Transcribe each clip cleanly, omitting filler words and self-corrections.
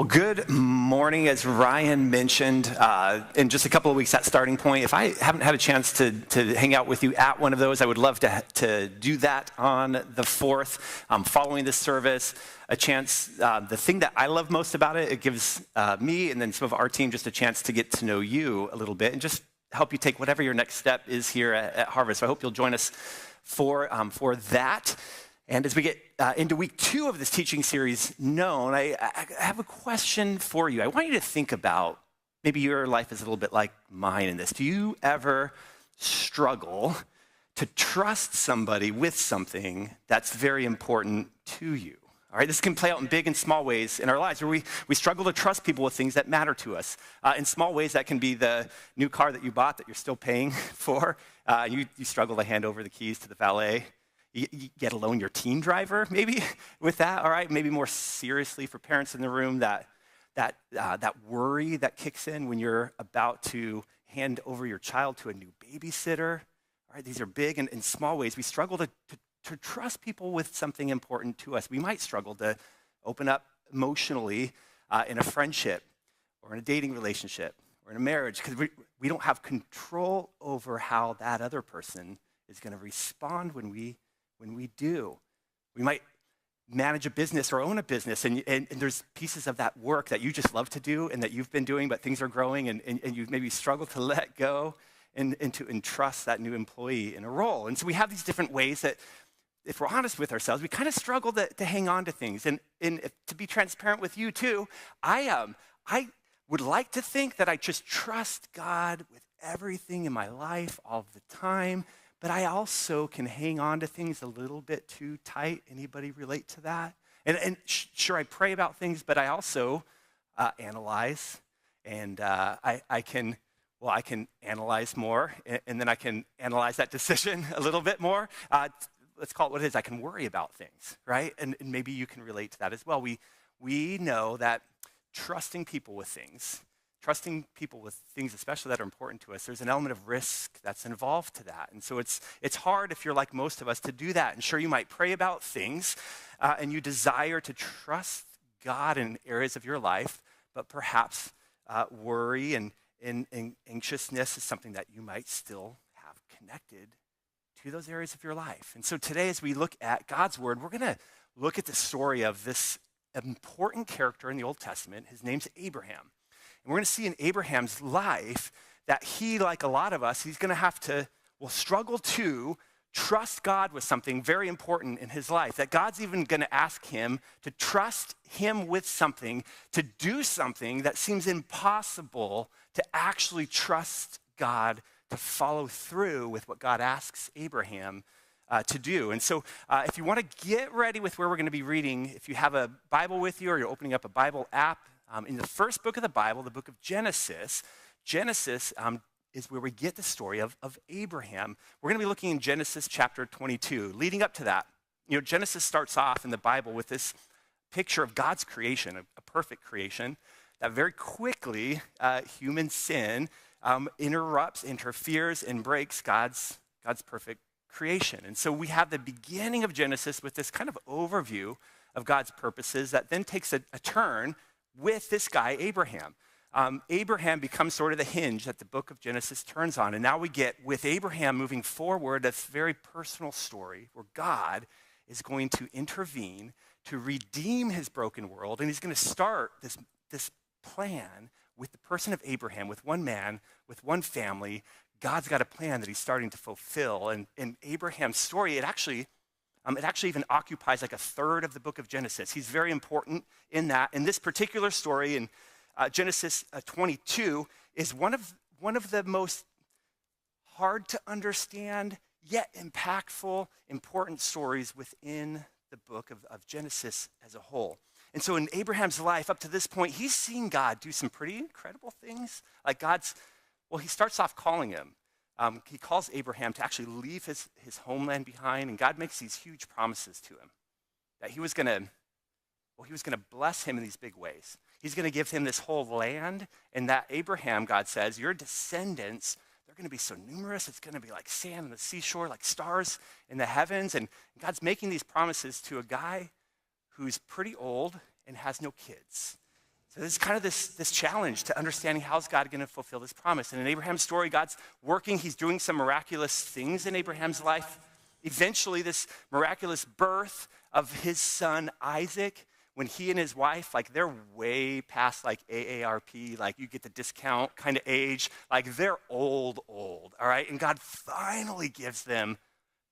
Well, good morning. As Ryan mentioned, in just a couple of weeks at Starting Point, if I haven't had a chance to hang out with you at one of those, I would love to do that on the 4th, following this service. A chance, the thing that I love most about it, it gives me and then some of our team just a chance to get to know you a little bit and just help you take whatever your next step is here at Harvest. So I hope you'll join us for that. And as we get into week 2 of this teaching series, Known, I have a question for you. I want you to think about, maybe your life is a little bit like mine in this. Do you ever struggle to trust somebody with something that's very important to you? All right, this can play out in big and small ways in our lives where we struggle to trust people with things that matter to us. In small ways, that can be the new car that you bought that you're still paying for. You struggle to hand over the keys to the valet. You get alone your teen driver, maybe, with that, all right? Maybe more seriously for parents in the room, that worry that kicks in when you're about to hand over your child to a new babysitter. All right, these are big and in small ways. We struggle to trust people with something important to us. We might struggle to open up emotionally in a friendship or in a dating relationship or in a marriage because we don't have control over how that other person is going to respond when we do. We might manage a business or own a business, and there's pieces of that work that you just love to do and that you've been doing, but things are growing, and you maybe struggle to let go and to entrust that new employee in a role. And so we have these different ways that, if we're honest with ourselves, we kind of struggle to hang on to things. And to be transparent with you too, I would like to think that I just trust God with everything in my life all the time. But I also can hang on to things a little bit too tight. Anybody relate to that? And sure, I pray about things, but I also analyze. And I can analyze more, and then I can analyze that decision a little bit more. Let's call it what it is. I can worry about things, right? And maybe you can relate to that as well. We know that trusting people with things, especially that are important to us, there's an element of risk that's involved to that. And so it's hard if you're like most of us to do that. And sure, you might pray about things and you desire to trust God in areas of your life, but perhaps worry and anxiousness is something that you might still have connected to those areas of your life. And so today, as we look at God's word, we're going to look at the story of this important character in the Old Testament. His name's Abraham. And we're going to see in Abraham's life that he, like a lot of us, he's going to have to, struggle to trust God with something very important in his life. That God's even going to ask him to trust him with something, to do something that seems impossible to actually trust God to follow through with what God asks Abraham to do. And so if you want to get ready with where we're going to be reading, if you have a Bible with you or you're opening up a Bible app, in the first book of the Bible, the book of Genesis, is where we get the story of Abraham. We're going to be looking in Genesis chapter 22. Leading up to that, Genesis starts off in the Bible with this picture of God's creation, a perfect creation, that very quickly human sin interferes, and breaks God's perfect creation. And so we have the beginning of Genesis with this kind of overview of God's purposes that then takes a turn with this guy, Abraham. Abraham becomes sort of the hinge that the book of Genesis turns on. And now we get, with Abraham moving forward, a very personal story where God is going to intervene to redeem his broken world. And he's going to start this plan with the person of Abraham, with one man, with one family. God's got a plan that he's starting to fulfill. And in Abraham's story, it actually even occupies like a third of the book of Genesis. He's very important in that. And this particular story in Genesis 22 is one of the most hard to understand, yet impactful, important stories within the book of Genesis as a whole. And so in Abraham's life up to this point, he's seen God do some pretty incredible things. Like he starts off calling him. He calls Abraham to actually leave his homeland behind, and God makes these huge promises to him that he was going to bless him in these big ways. He's going to give him this whole land, and that Abraham, God says, your descendants, they're going to be so numerous, it's going to be like sand on the seashore, like stars in the heavens. And God's making these promises to a guy who's pretty old and has no kids. So there's kind of this challenge to understanding how's God going to fulfill this promise. And in Abraham's story, God's working. He's doing some miraculous things in Abraham's life. Eventually, this miraculous birth of his son Isaac, when he and his wife, like they're way past like AARP, like you get the discount kind of age, like they're old, all right? And God finally gives them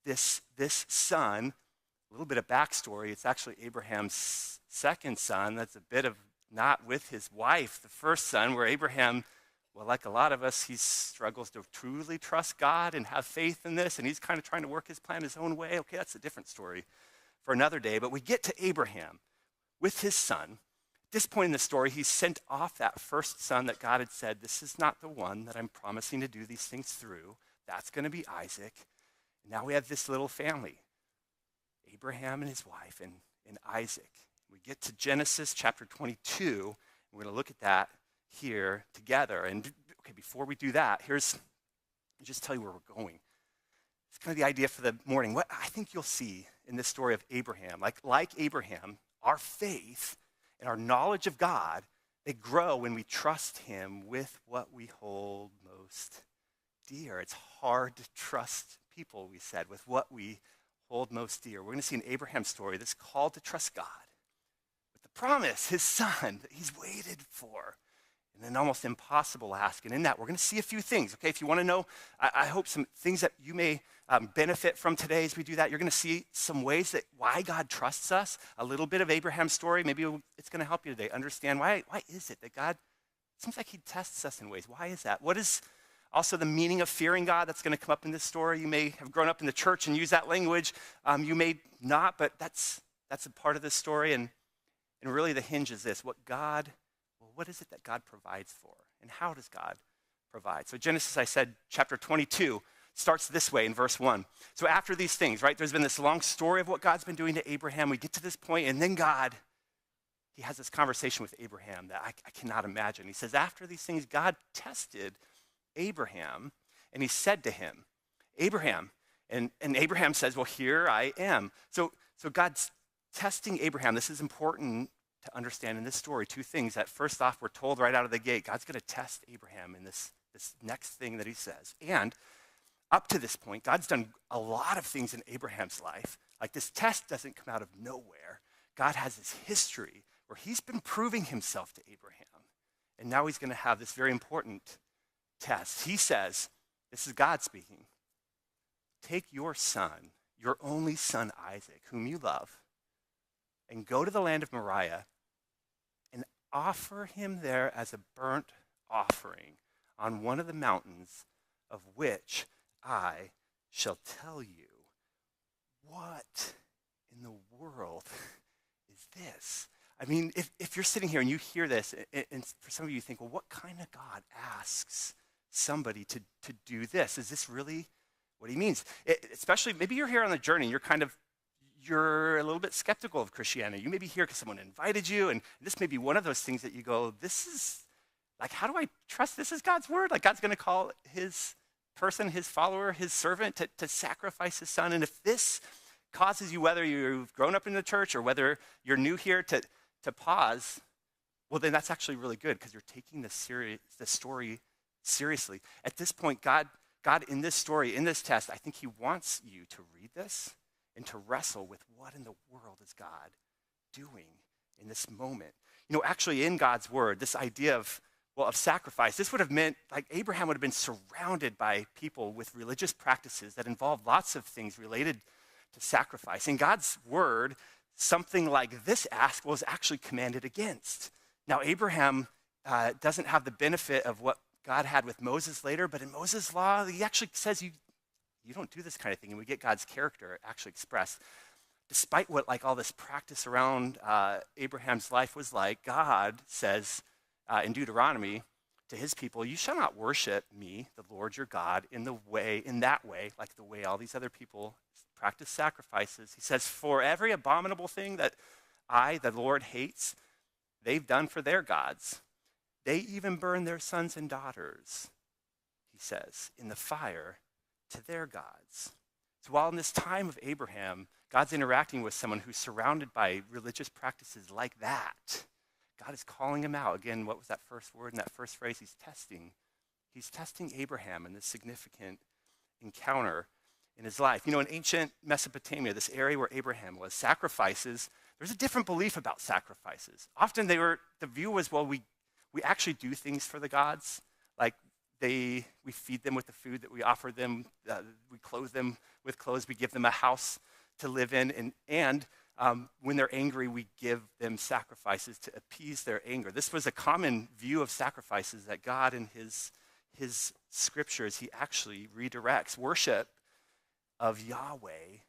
this son. A little bit of backstory, it's actually Abraham's second son. That's a bit of not with his wife, the first son, where Abraham, well, like a lot of us, he struggles to truly trust God and have faith in this, and he's kind of trying to work his plan his own way. Okay, that's a different story for another day. But we get to Abraham with his son. At this point in the story, he's sent off that first son that God had said, this is not the one that I'm promising to do these things through. That's going to be Isaac. And now we have this little family, Abraham and his wife and Isaac. We get to Genesis chapter 22. We're going to look at that here together. And okay, before we do that, let me just tell you where we're going. It's kind of the idea for the morning. What I think you'll see in this story of Abraham, like Abraham, our faith and our knowledge of God, they grow when we trust him with what we hold most dear. It's hard to trust people, we said, with what we hold most dear. We're going to see in Abraham's story this call to trust God with the promise, his son, that he's waited for, and an almost impossible ask. And in that, we're going to see a few things, okay? If you want to know, I hope some things that you may benefit from today as we do that. You're going to see some ways that why God trusts us, a little bit of Abraham's story. Maybe it's going to help you today understand why is it that God, it seems like he tests us in ways. Why is that? What is also the meaning of fearing God? That's going to come up in this story. You may have grown up in the church and use that language. You may not, but that's a part of this story. And really the hinge is this, what is it that God provides for? And how does God provide? So Genesis, I said, chapter 22, starts this way in verse 1. So after these things, right, there's been this long story of what God's been doing to Abraham. We get to this point, and then God, he has this conversation with Abraham that I cannot imagine. He says, after these things, God tested Abraham, and he said to him, Abraham, and Abraham says, well, here I am. So God's testing Abraham. This is important to understand in this story. Two things. That first off, we're told right out of the gate, God's going to test Abraham in this next thing that he says. And up to this point, God's done a lot of things in Abraham's life. Like this test doesn't come out of nowhere. God has this history where he's been proving himself to Abraham. And now he's going to have this very important test. He says, this is God speaking, take your son, your only son Isaac, whom you love, and go to the land of Moriah and offer him there as a burnt offering on one of the mountains of which I shall tell you. What in the world is this? I mean, if you're sitting here and you hear this, and for some of you, you think, well, what kind of God asks somebody to do this? Is this really what he means? Especially, maybe you're here on the journey, you're a little bit skeptical of Christianity. You may be here because someone invited you, and this may be one of those things that you go, this is, like, how do I trust this is God's word? Like, God's going to call his person, his follower, his servant to sacrifice his son. And if this causes you, whether you've grown up in the church or whether you're new here, to pause, well, then that's actually really good because you're taking the story seriously. At this point, God in this story, in this test, I think he wants you to read this and to wrestle with what in the world is God doing in this moment. You know, actually in God's word, this idea of sacrifice, this would have meant, like, Abraham would have been surrounded by people with religious practices that involve lots of things related to sacrifice. In God's word, something like this ask was actually commanded against. Now, Abraham doesn't have the benefit of what God had with Moses later, but in Moses' law, he actually says you don't do this kind of thing, and we get God's character actually expressed. Despite what all this practice around Abraham's life was like, God says in Deuteronomy to his people, you shall not worship me, the Lord your God, in that way, like the way all these other people practice sacrifices. He says, for every abominable thing that I, the Lord, hates, they've done for their gods. They even burn their sons and daughters, he says, in the fire to their gods. So while in this time of Abraham, God's interacting with someone who's surrounded by religious practices like that, God is calling him out. Again, what was that first word in that first phrase? He's testing. He's testing Abraham in this significant encounter in his life. You know, in ancient Mesopotamia, this area where Abraham was, sacrifices, there's a different belief about sacrifices. Often the view was, well, we actually do things for the gods. Like we feed them with the food that we offer them. We clothe them with clothes. We give them a house to live in. And when they're angry, we give them sacrifices to appease their anger. This was a common view of sacrifices that God in his scriptures, he actually redirects. Worship of Yahweh,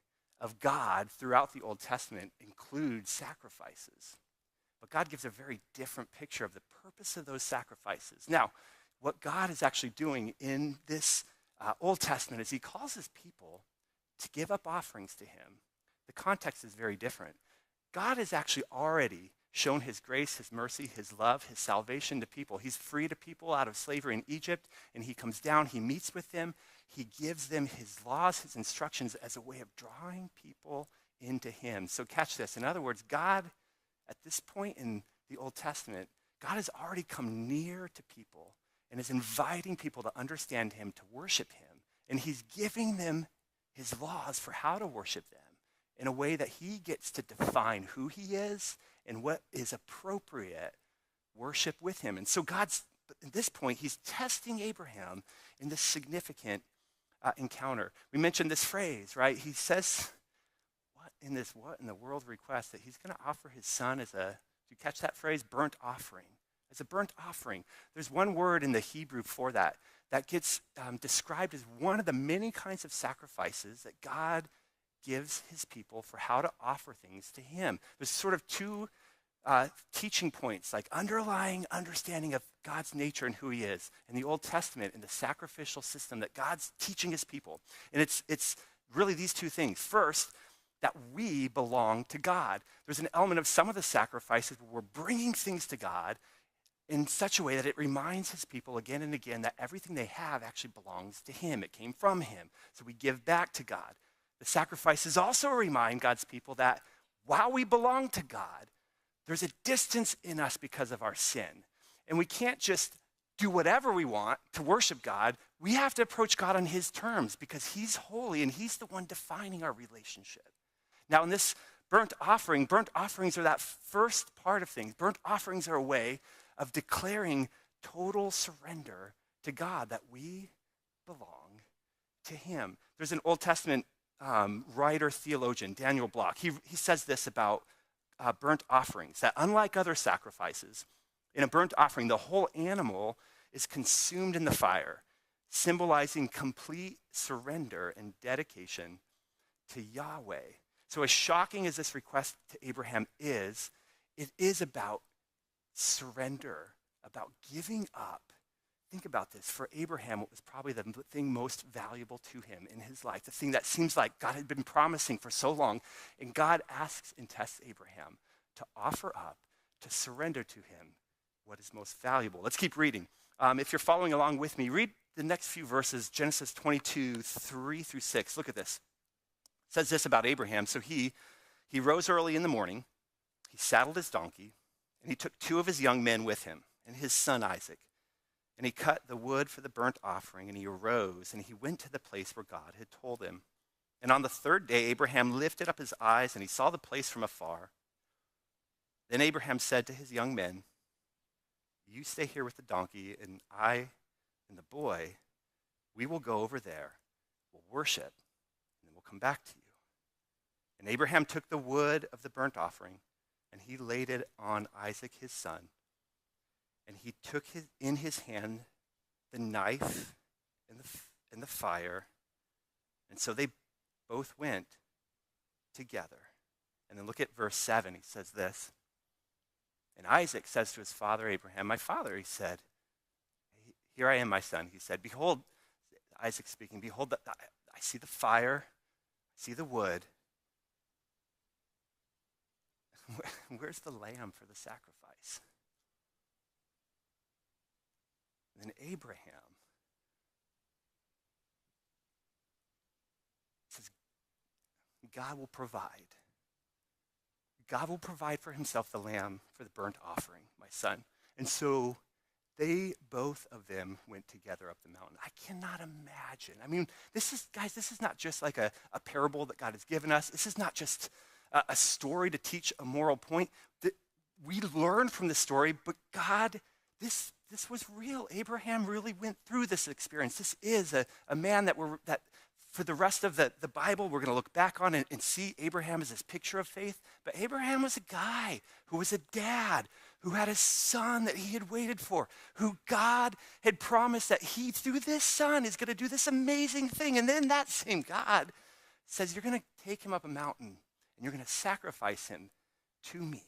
of God throughout the Old Testament includes sacrifices. But God gives a very different picture of the purpose of those sacrifices. Now, what God is actually doing in this Old Testament is he calls his people to give up offerings to him. The context is very different. God has actually already shown his grace, his mercy, his love, his salvation to people. He's freed a people out of slavery in Egypt, and he comes down, he meets with them, he gives them his laws, his instructions as a way of drawing people into him. So catch this. In other words, God, at this point in the Old Testament, God has already come near to people and is inviting people to understand him, to worship him. And he's giving them his laws for how to worship them in a way that he gets to define who he is and what is appropriate worship with him. And so God's, at this point, he's testing Abraham in this significant encounter. We mentioned this phrase, right? He says, what in the world request? That he's going to offer his son as a, do you catch that phrase? Burnt offering. As a burnt offering. There's one word in the Hebrew for that gets described as one of the many kinds of sacrifices that God gives his people for how to offer things to him. There's sort of two teaching points, like underlying understanding of God's nature and who he is in the Old Testament and the sacrificial system that God's teaching his people. And it's really these two things. First, that we belong to God. There's an element of some of the sacrifices where we're bringing things to God in such a way that it reminds his people again and again that everything they have actually belongs to him. It came from him. So we give back to God. The sacrifices also remind God's people that while we belong to God, there's a distance in us because of our sin. And we can't just do whatever we want to worship God. We have to approach God on his terms because he's holy and he's the one defining our relationship. Now in this burnt offerings are that first part of things. Burnt offerings are a way of declaring total surrender to God, that we belong to him. There's an Old Testament writer, theologian, Daniel Block. He says this about burnt offerings, that unlike other sacrifices, in a burnt offering, the whole animal is consumed in the fire, symbolizing complete surrender and dedication to Yahweh. So as shocking as this request to Abraham is, it is about surrender, about giving up. Think about this. For Abraham, what was probably the thing most valuable to him in his life, the thing that seems like God had been promising for so long, and God asks and tests Abraham to offer up, to surrender to him what is most valuable. Let's keep reading. If you're following along with me, read the next few verses, Genesis 22, 3 through 6. Look at this. It says this about Abraham. So he rose early in the morning, he saddled his donkey, and he took two of his young men with him and his son Isaac. And he cut the wood for the burnt offering, and he arose, and he went to the place where God had told him. And on the third day, Abraham lifted up his eyes, and he saw the place from afar. Then Abraham said to his young men, "You stay here with the donkey, and I and the boy, we will go over there. We'll worship, and then we'll come back to you." And Abraham took the wood of the burnt offering, and he laid it on Isaac his son. And he took in his hand the knife and the fire. And so they both went together. And then look at verse 7. He says this. And Isaac says to his father Abraham, "My father," he said. "Here I am, my son," he said. "Behold," Isaac speaking, "behold, I see the fire, I see the wood. Where's the lamb for the sacrifice?" And then Abraham says, God will provide. God will provide for himself the lamb for the burnt offering, my son. And so they, both of them, went together up the mountain. I cannot imagine. I mean, this is not just like a parable that God has given us. This is not just a story to teach a moral point. We learn from the story, but God, this was real. Abraham really went through this experience. This is a man that for the rest of the Bible, we're going to look back on and see Abraham as this picture of faith. But Abraham was a guy who was a dad, who had a son that he had waited for, who God had promised that he, through this son, is going to do this amazing thing. And then that same God says, you're going to take him up a mountain and you're going to sacrifice him to me.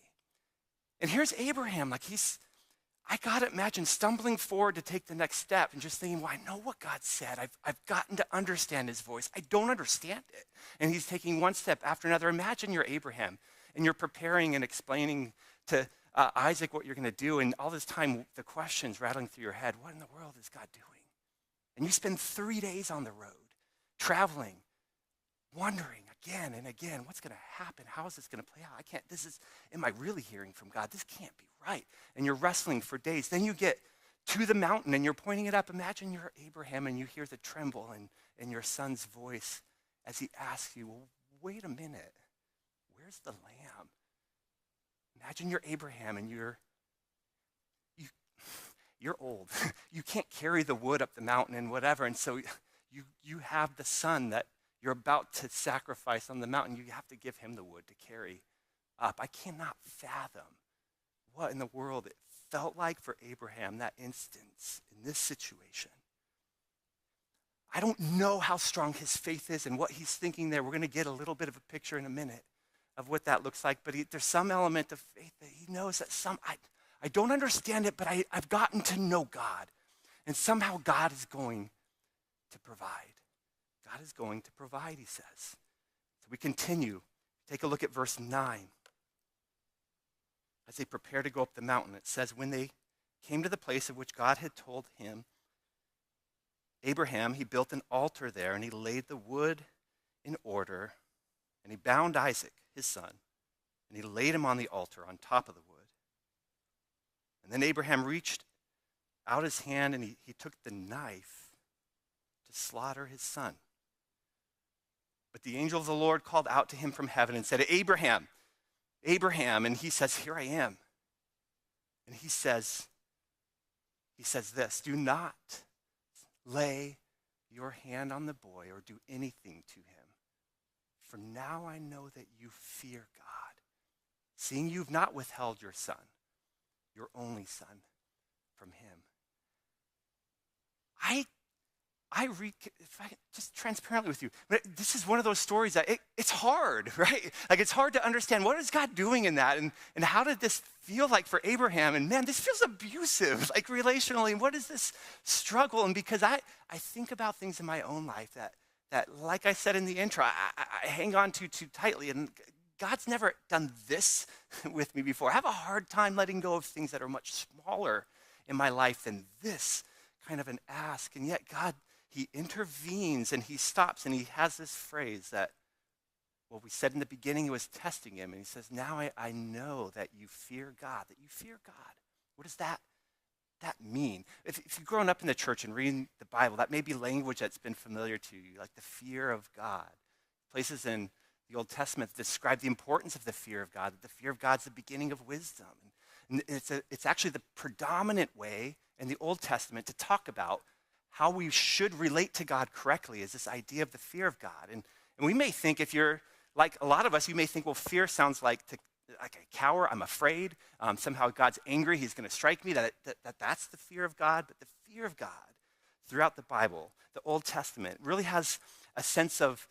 And here's Abraham, I gotta imagine stumbling forward to take the next step and just thinking, well, I know what God said. I've gotten to understand his voice. I don't understand it. And he's taking one step after another. Imagine you're Abraham and you're preparing and explaining to Isaac what you're gonna do. And all this time, the questions rattling through your head, what in the world is God doing? And you spend 3 days on the road, traveling, wondering again and again, what's gonna happen? How is this gonna play out? Am I really hearing from God? This can't be right. And you're wrestling for days. Then you get to the mountain and you're pointing it up. Imagine you're Abraham and you hear the tremble in your son's voice as he asks you, well, wait a minute, where's the lamb? Imagine you're Abraham and you're old. You can't carry the wood up the mountain and whatever. And so you have the son that you're about to sacrifice on the mountain. You have to give him the wood to carry up. I cannot fathom what in the world it felt like for Abraham that instance in this situation. I don't know how strong his faith is and what he's thinking there. We're going to get a little bit of a picture in a minute of what that looks like, but there's some element of faith that he knows that I don't understand it, but I've gotten to know God, and somehow God is going to provide. God is going to provide, he says. So we continue. Take a look at verse 9. As they prepare to go up the mountain, it says, when they came to the place of which God had told him, Abraham, he built an altar there, and he laid the wood in order, and he bound Isaac, his son, and he laid him on the altar on top of the wood. And then Abraham reached out his hand, and he took the knife to slaughter his son. But the angel of the Lord called out to him from heaven and said, Abraham, Abraham, and he says, here I am. And he says this, do not lay your hand on the boy or do anything to him. For now I know that you fear God, seeing you've not withheld your son, your only son, from him. I read, if I can just transparently with you, this is one of those stories that it's hard, right? Like it's hard to understand what is God doing in that, and how did this feel like for Abraham? And man, this feels abusive, like relationally. And what is this struggle? And because I think about things in my own life that like I said in the intro, I hang on to too tightly, and God's never done this with me before. I have a hard time letting go of things that are much smaller in my life than this kind of an ask, and yet God, he intervenes and he stops and he has this phrase that, well, we said in the beginning, he was testing him. And he says, now I know that you fear God, What does that mean? If you've grown up in the church and reading the Bible, that may be language that's been familiar to you, like the fear of God. Places in the Old Testament that describe the importance of the fear of God, that the fear of God's the beginning of wisdom. And it's actually the predominant way in the Old Testament to talk about how we should relate to God correctly is this idea of the fear of God. And we may think, if you're like a lot of us, you may think, well, fear sounds like a cower, I'm afraid. Somehow God's angry, he's going to strike me, that's the fear of God. But the fear of God throughout the Bible, the Old Testament, really has a sense of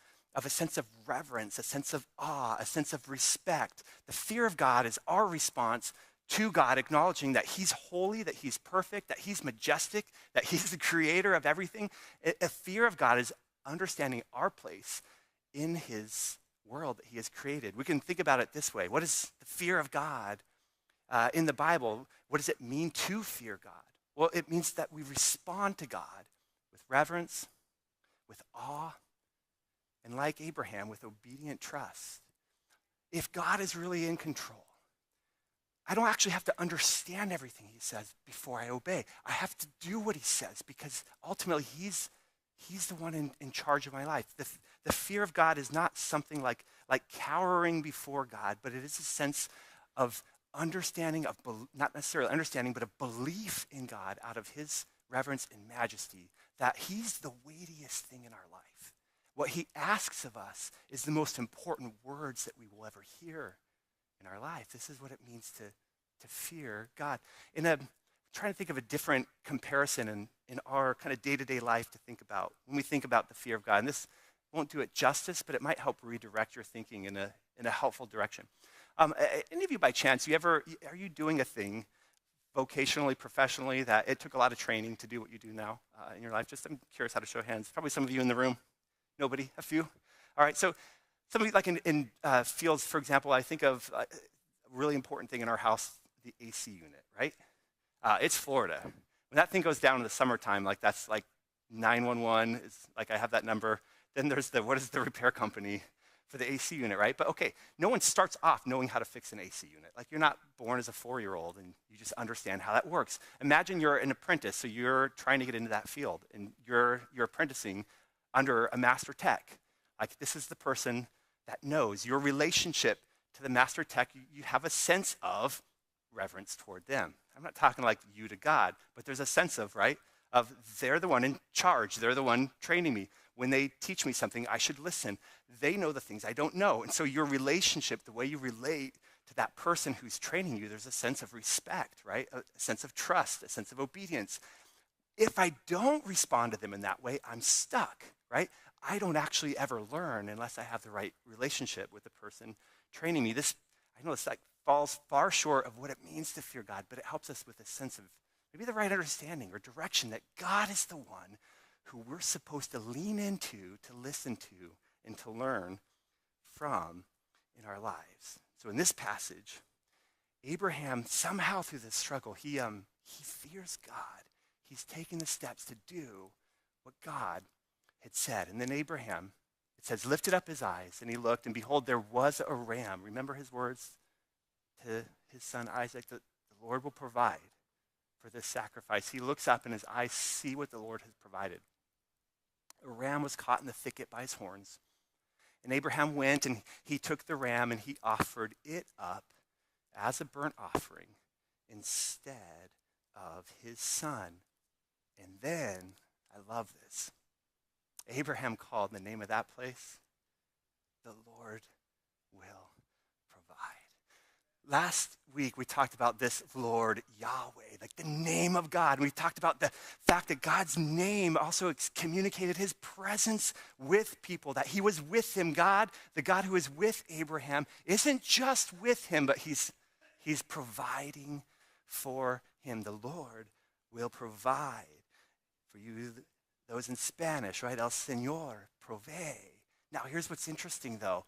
reverence, a sense of awe, a sense of respect. The fear of God is our response to God, acknowledging that he's holy, that he's perfect, that he's majestic, that he's the creator of everything. A fear of God is understanding our place in his world that he has created. We can think about it this way. What is the fear of God in the Bible? What does it mean to fear God? Well, it means that we respond to God with reverence, with awe, and like Abraham, with obedient trust. if God is really in control, I don't actually have to understand everything he says before I obey. I have to do what he says because ultimately he's the one in charge of my life. The fear of God is not something like cowering before God, but it is a sense of understanding, not necessarily understanding, but a belief in God out of his reverence and majesty, that he's the weightiest thing in our life. What he asks of us is the most important words that we will ever hear in our life. This is what it means to fear God. Trying to think of a different comparison in our kind of day-to-day life to think about when we think about the fear of God. And this won't do it justice, but it might help redirect your thinking in a helpful direction. Any of you by chance, are you doing a thing vocationally, professionally, that it took a lot of training to do what you do now in your life? I'm curious how to show of hands. Probably some of you in the room. Nobody? A few? All right, so some of you, like in fields, for example, I think of a really important thing in our house, the AC unit, right? It's Florida. When that thing goes down in the summertime, that's like 911, is like I have that number. Then there's what is the repair company for the AC unit, right? But okay, no one starts off knowing how to fix an AC unit. Like you're not born as a 4-year-old and you just understand how that works. Imagine you're an apprentice, so you're trying to get into that field and you're apprenticing under a master tech. Like this is the person that knows. Your relationship to the master tech, you have a sense of reverence toward them. I'm not talking like you to God, but there's a sense of, right, of they're the one in charge. They're the one training me. When they teach me something, I should listen. They know the things I don't know. And so your relationship, the way you relate to that person who's training you, there's a sense of respect, right? A sense of trust, a sense of obedience. If I don't respond to them in that way, I'm stuck, right? I don't actually ever learn unless I have the right relationship with the person training me. I know it's falls far short of what it means to fear God, but it helps us with a sense of maybe the right understanding or direction that God is the one who we're supposed to lean into, to listen to, and to learn from in our lives. So in this passage, Abraham, somehow through this struggle, he fears God. He's taking the steps to do what God had said. And then Abraham, it says, lifted up his eyes, and he looked, and behold, there was a ram. Remember his words to his son Isaac, that the Lord will provide for this sacrifice. He looks up, and his eyes see what the Lord has provided. A ram was caught in the thicket by his horns. And Abraham went, and he took the ram, and he offered it up as a burnt offering instead of his son. And then, I love this, Abraham called the name of that place, the Lord will provide. Last week, we talked about this Lord Yahweh, like the name of God. And we talked about the fact that God's name also communicated his presence with people, that he was with him. God, the God who is with Abraham, isn't just with him, but he's providing for him. The Lord will provide for you, those in Spanish, right? El Señor provee. Now, here's what's interesting, though.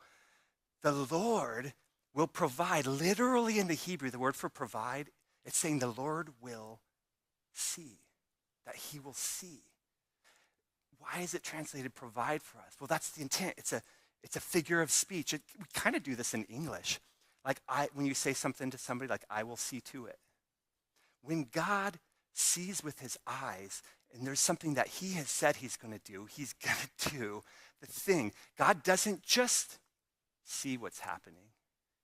The Lord will provide. Literally in the Hebrew, the word for provide, it's saying the Lord will see, that he will see. Why is it translated provide for us? Well, that's the intent. It's a figure of speech. We kind of do this in English. Like when you say something to somebody, like, I will see to it. When God sees with his eyes, and there's something that he has said he's going to do, he's going to do the thing. God doesn't just see what's happening.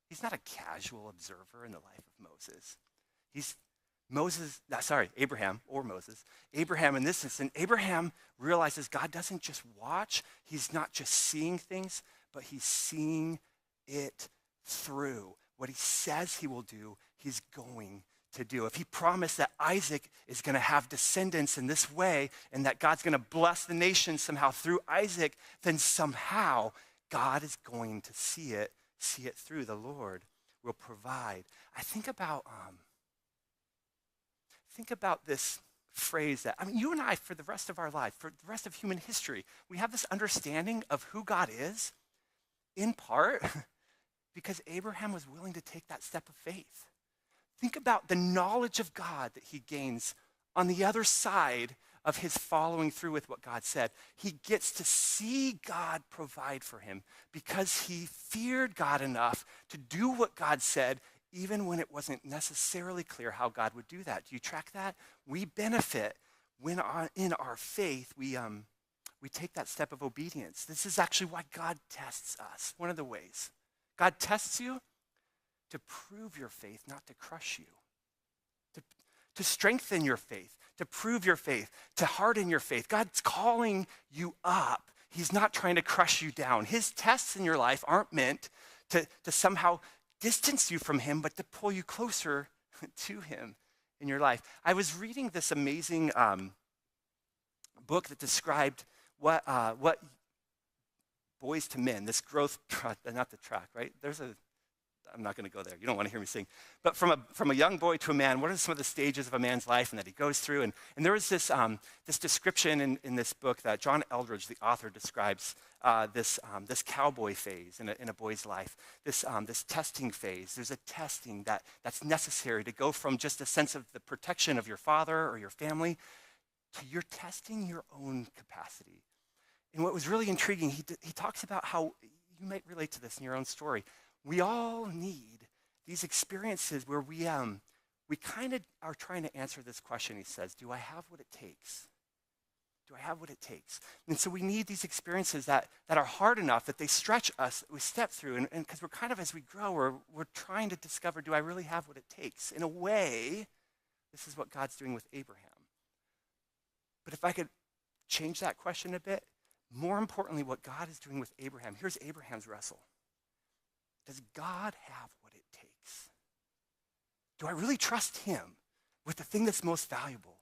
He's not a casual observer in the life of Moses. Abraham or Moses. Abraham in this instance, Abraham realizes God doesn't just watch. He's not just seeing things, but he's seeing it through. What he says he will do, he's going to do. If he promised that Isaac is going to have descendants in this way and that God's going to bless the nation somehow through Isaac, then somehow God is going to see it through. The Lord will provide. I think about this phrase that, you and I, for the rest of our life, for the rest of human history, we have this understanding of who God is, in part because Abraham was willing to take that step of faith. Think about the knowledge of God that he gains on the other side of his following through with what God said. He gets to see God provide for him because he feared God enough to do what God said, even when it wasn't necessarily clear how God would do that. Do you track that? We benefit when in our faith, we take that step of obedience. This is actually why God tests us. One of the ways. God tests you to prove your faith, not to crush you. To strengthen your faith, to prove your faith, to harden your faith. God's calling you up. He's not trying to crush you down. His tests in your life aren't meant to somehow distance you from him, but to pull you closer to him in your life. I was reading this amazing book that described what Boys to Men, this growth, not the track, right? I'm not going to go there. You don't want to hear me sing. But from a young boy to a man, what are some of the stages of a man's life and that he goes through? And there was this description in this book that John Eldredge, the author, describes this cowboy phase in a boy's life, this testing phase. There's a testing that's necessary to go from just a sense of the protection of your father or your family to you're testing your own capacity. And what was really intriguing, he talks about how you might relate to this in your own story. We all need these experiences where we kind of are trying to answer this question, he says, do I have what it takes? Do I have what it takes? And so we need these experiences that are hard enough that they stretch us, we step through, and because we're kind of, as we grow, we're trying to discover, do I really have what it takes? In a way, this is what God's doing with Abraham. But if I could change that question a bit, more importantly, what God is doing with Abraham, here's Abraham's wrestle. Does God have what it takes? Do I really trust him with the thing that's most valuable?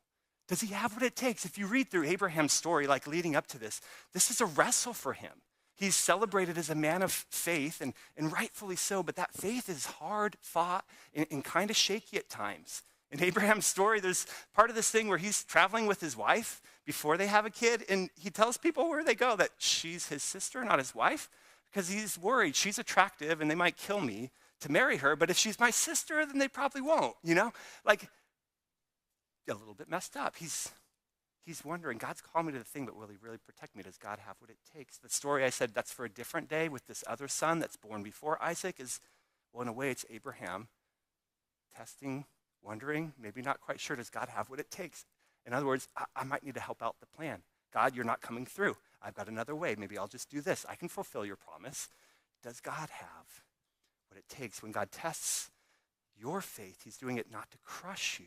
Does he have what it takes? If you read through Abraham's story, like leading up to this is a wrestle for him. He's celebrated as a man of faith, and rightfully so, but that faith is hard fought and kind of shaky at times. In Abraham's story, there's part of this thing where he's traveling with his wife before they have a kid, and he tells people where they go that she's his sister, not his wife, because he's worried she's attractive and they might kill me to marry her, but if she's my sister, then they probably won't, Like, a little bit messed up. He's wondering, God's called me to the thing, but will he really protect me? Does God have what it takes? The story I said, that's for a different day with this other son that's born before Isaac is, well, in a way, it's Abraham testing, wondering, maybe not quite sure, does God have what it takes? In other words, I might need to help out the plan. God, you're not coming through. I've got another way. Maybe I'll just do this. I can fulfill your promise. Does God have what it takes? When God tests your faith, he's doing it not to crush you.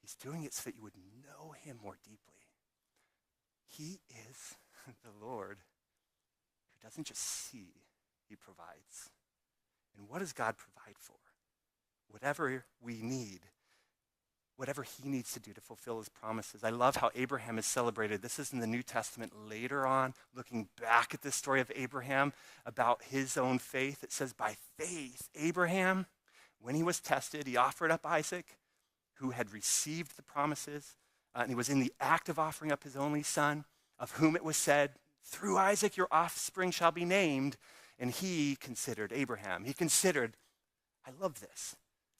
He's doing it so that you would know him more deeply. He is the Lord who doesn't just see, he provides. And what does God provide for? Whatever we need, whatever he needs to do to fulfill his promises. I love how Abraham is celebrated. This is in the New Testament later on, looking back at this story of Abraham about his own faith. It says, by faith, Abraham, when he was tested, he offered up Isaac, who had received the promises, and he was in the act of offering up his only son, of whom it was said, through Isaac your offspring shall be named. And he considered, Abraham, he considered, I love this,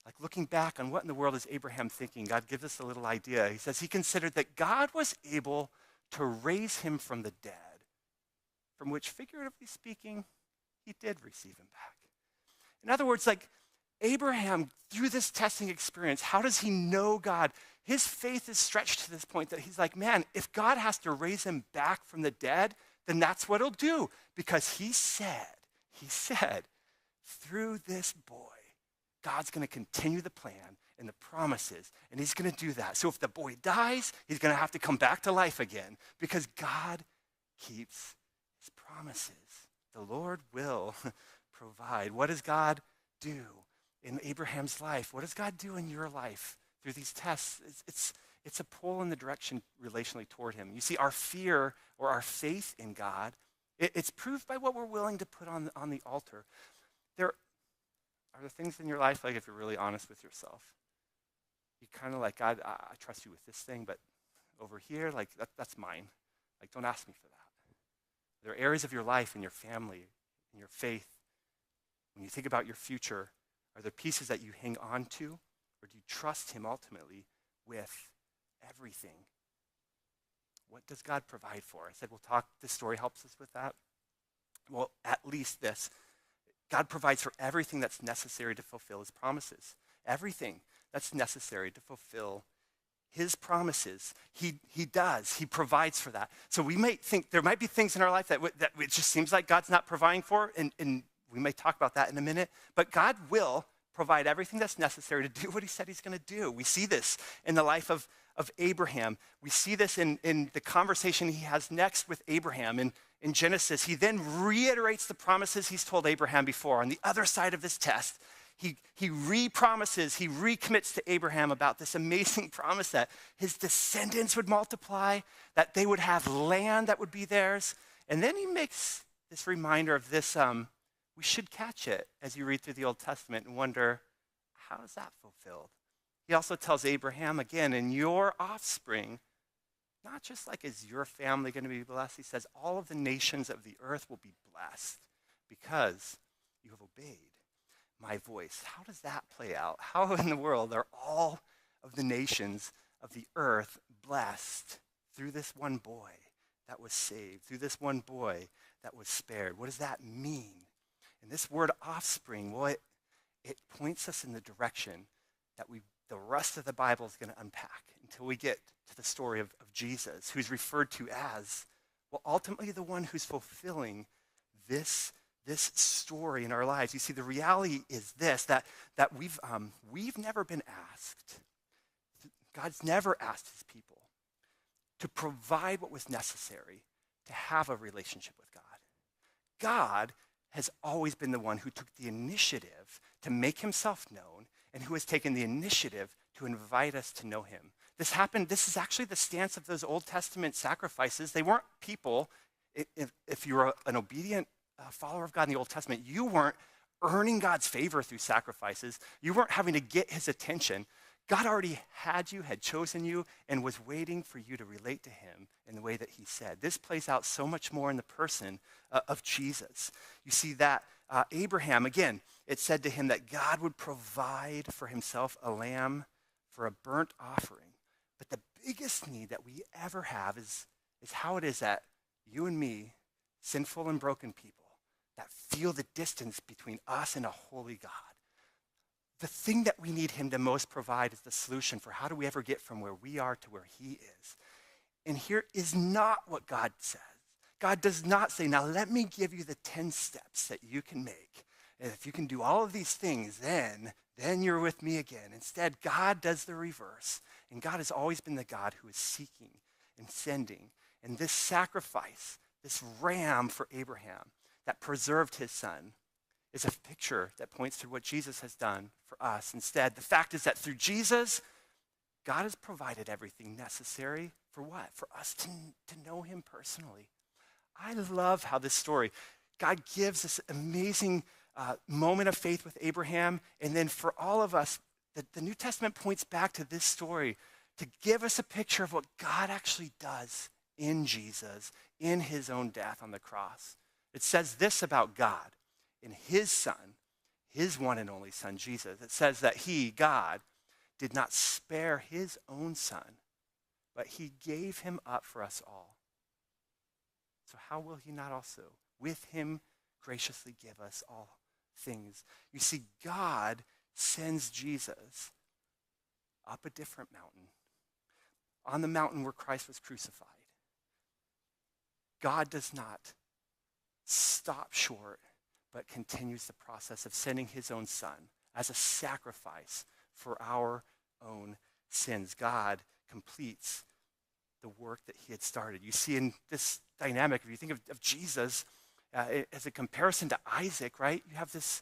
like looking back on what in the world is Abraham thinking. God gives us a little idea. He says he considered that God was able to raise him from the dead, from which, figuratively speaking, he did receive him back. In other words, like Abraham, through this testing experience, how does he know God? His faith is stretched to this point that he's like, man, if God has to raise him back from the dead, then that's what he'll do. Because he said, through this boy, God's going to continue the plan and the promises, and he's going to do that. So if the boy dies, he's going to have to come back to life again because God keeps his promises. The Lord will provide. What does God do in Abraham's life? What does God do in your life through these tests? It's a pull in the direction relationally toward him. You see, our fear or our faith in God, it's proved by what we're willing to put on the altar. Are there things in your life, like if you're really honest with yourself, you kind of like, God, I trust you with this thing, but over here, like that's mine. Like, don't ask me for that. There are areas of your life and your family and your faith, when you think about your future, are there pieces that you hang on to, or do you trust him ultimately with everything? What does God provide for? I said, this story helps us with that. Well, at least this. God provides for everything that's necessary to fulfill his promises. Everything that's necessary to fulfill his promises, he does. He provides for that. So we might think there might be things in our life that it just seems like God's not providing for, and we may talk about that in a minute, but God will provide everything that's necessary to do what he said he's going to do. We see this in the life of Abraham. We see this in the conversation he has next with Abraham in Genesis. He then reiterates the promises he's told Abraham before. On the other side of this test, he re-promises, he recommits to Abraham about this amazing promise that his descendants would multiply, that they would have land that would be theirs. And then he makes this reminder of this, we should catch it as you read through the Old Testament and wonder, how is that fulfilled? He also tells Abraham, again, in your offspring, not just like is your family going to be blessed, he says all of the nations of the earth will be blessed because you have obeyed my voice. How does that play out? How in the world are all of the nations of the earth blessed through this one boy that was saved, through this one boy that was spared? What does that mean? And this word offspring, well, it points us in the direction that the rest of the Bible is going to unpack until we get to the story of Jesus, who's referred to as, well, ultimately the one who's fulfilling this story in our lives. You see, the reality is this, that we've never been asked, God's never asked his people to provide what was necessary to have a relationship with God. God has always been the one who took the initiative to make himself known and who has taken the initiative to invite us to know him. This is actually the stance of those Old Testament sacrifices. They weren't people, if you were an obedient follower of God in the Old Testament, you weren't earning God's favor through sacrifices. You weren't having to get his attention. God already had you, had chosen you, and was waiting for you to relate to him in the way that he said. This plays out so much more in the person of Jesus. You see that Abraham, again, it said to him that God would provide for himself a lamb for a burnt offering. But the biggest need that we ever have is how it is that you and me, sinful and broken people, that feel the distance between us and a holy God. The thing that we need him to most provide is the solution for how do we ever get from where we are to where he is. And here is not what God says. God does not say, now let me give you the 10 steps that you can make. And if you can do all of these things, then you're with me again. Instead, God does the reverse. And God has always been the God who is seeking and sending. And this sacrifice, this ram for Abraham that preserved his son, is a picture that points to what Jesus has done for us. Instead, the fact is that through Jesus, God has provided everything necessary for what? For us to know him personally. I love how this story, God gives this amazing moment of faith with Abraham, and then for all of us, the New Testament points back to this story to give us a picture of what God actually does in Jesus, in his own death on the cross. It says this about God in his son, his one and only son, Jesus. It says that he, God, did not spare his own son, but he gave him up for us all. So how will he not also, with him, graciously give us all things? You see, God sends Jesus up a different mountain, on the mountain where Christ was crucified. God does not stop short, but continues the process of sending his own son as a sacrifice for our own sins. God completes the work that he had started. You see in this dynamic, if you think of Jesus as a comparison to Isaac, right? You have this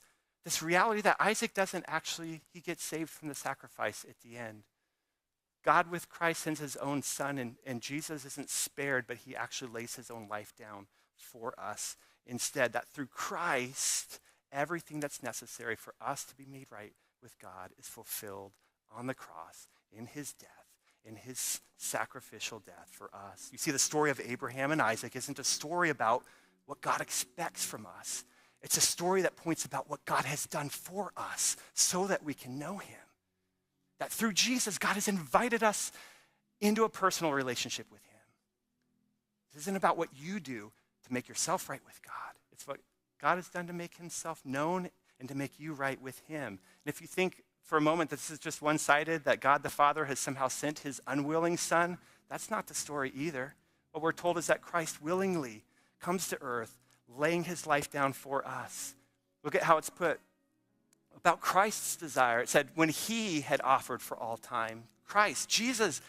reality that Isaac doesn't actually, he gets saved from the sacrifice at the end. God with Christ sends his own son, and Jesus isn't spared, but he actually lays his own life down for us instead. That through Christ, everything that's necessary for us to be made right with God is fulfilled on the cross in his death, in his sacrificial death for us. You see, the story of Abraham and Isaac isn't a story about what God expects from us. It's a story that points about what God has done for us so that we can know him. That through Jesus, God has invited us into a personal relationship with him. This isn't about what you do to make yourself right with God. It's what God has done to make himself known and to make you right with him. And if you think for a moment that this is just one-sided, that God the Father has somehow sent his unwilling son, that's not the story either. What we're told is that Christ willingly comes to earth, laying his life down for us. Look at how it's put about Christ's desire. It said, when he had offered for all time, Christ, Jesus,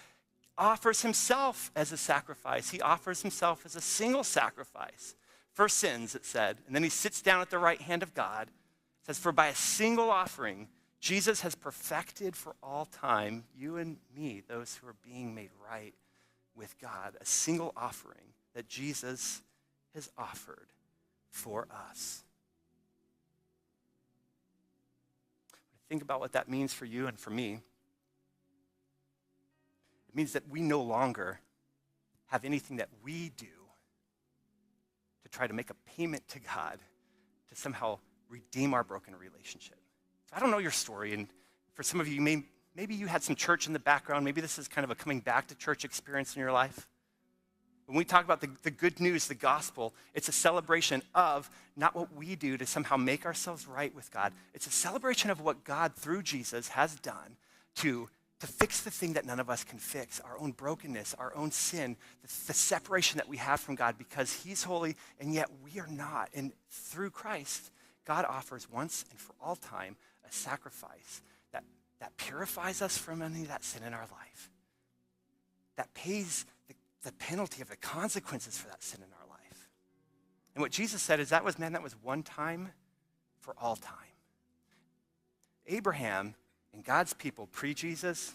offers himself as a sacrifice. He offers himself as a single sacrifice for sins, it said. And then he sits down at the right hand of God. It says, for by a single offering, Jesus has perfected for all time you and me, those who are being made right with God. A single offering that Jesus has offered for us. Think about what that means for you and for me. It means that we no longer have anything that we do to try to make a payment to God to somehow redeem our broken relationship. So I don't know your story, and for some of you, maybe you had some church in the background. Maybe this is kind of a coming back to church experience in your life. When we talk about the good news, the gospel, it's a celebration of not what we do to somehow make ourselves right with God. It's a celebration of what God, through Jesus, has done to fix the thing that none of us can fix, our own brokenness, our own sin, the separation that we have from God because he's holy and yet we are not. And through Christ, God offers once and for all time a sacrifice that purifies us from any of that sin in our life, that pays the penalty of the consequences for that sin in our life. And what Jesus said is that was one time for all time. Abraham and God's people pre-Jesus,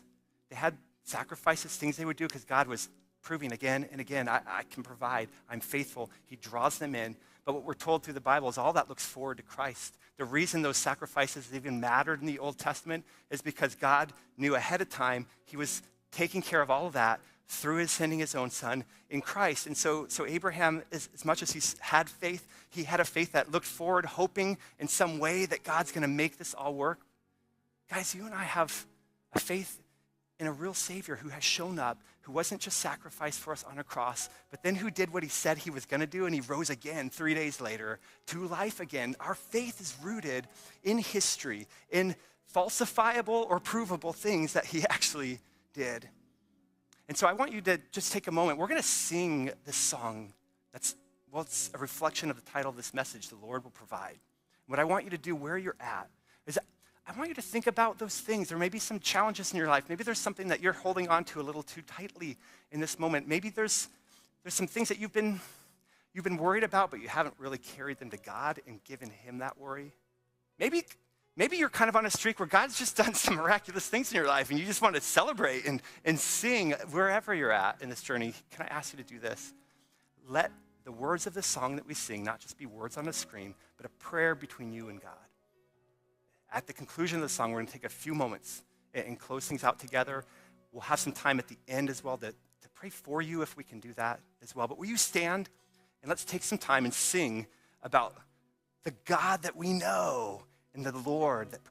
they had sacrifices, things they would do because God was proving again and again, I can provide, I'm faithful. He draws them in. But what we're told through the Bible is all that looks forward to Christ. The reason those sacrifices even mattered in the Old Testament is because God knew ahead of time he was taking care of all of that through his sending his own son in Christ. And so Abraham, as much as he had faith, he had a faith that looked forward, hoping in some way that God's going to make this all work. Guys, you and I have a faith in a real Savior who has shown up, who wasn't just sacrificed for us on a cross, but then who did what he said he was going to do, and he rose again 3 days later to life again. Our faith is rooted in history, in falsifiable or provable things that he actually did. And so I want you to just take a moment. We're going to sing this song it's a reflection of the title of this message, The Lord Will Provide. What I want you to do where you're at is I want you to think about those things. There may be some challenges in your life. Maybe there's something that you're holding on to a little too tightly in this moment. Maybe there's some things that you've been worried about, but you haven't really carried them to God and given him that worry. Maybe you're kind of on a streak where God's just done some miraculous things in your life and you just want to celebrate and sing wherever you're at in this journey. Can I ask you to do this? Let the words of the song that we sing not just be words on a screen, but a prayer between you and God. At the conclusion of the song, we're going to take a few moments and close things out together. We'll have some time at the end as well to pray for you if we can do that as well. But will you stand and let's take some time and sing about the God that we know and the Lord that